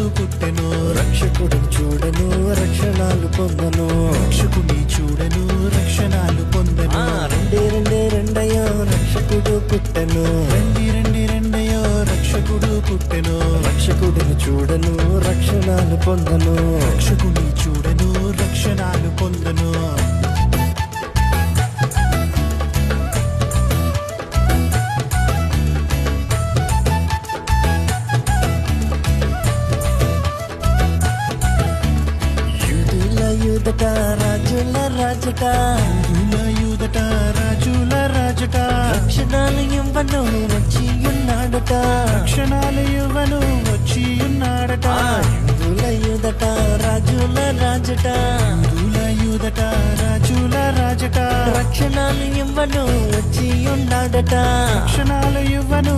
పుట్టెను రక్షకుడు చూడను రక్షణాలు పొందను రక్షకుని చూడను రక్షణాలు పొందను రెండే రెండే రెండయ్యో రక్షకుడు పుట్టెను రెండయ్యో రక్షకుడు పుట్టెను రక్షకుడిని చూడను రక్షణాలు పొందను రక్షకుని చూడను రక్షణాలు పొందను యూదట రాజుల రాజట యూదట రాజుల రాజట రక్షణాలు ఇవ్వను వచ్చి ఉన్నాడట రక్షణాలు ఇవ్వను వచ్చి ఉన్నాడట యూదట రాజుల రాజట యూదట రాజుల రాజట రక్షణాలు ఇవ్వను వచ్చి ఉన్నాడట రక్షణాలు ఇవ్వను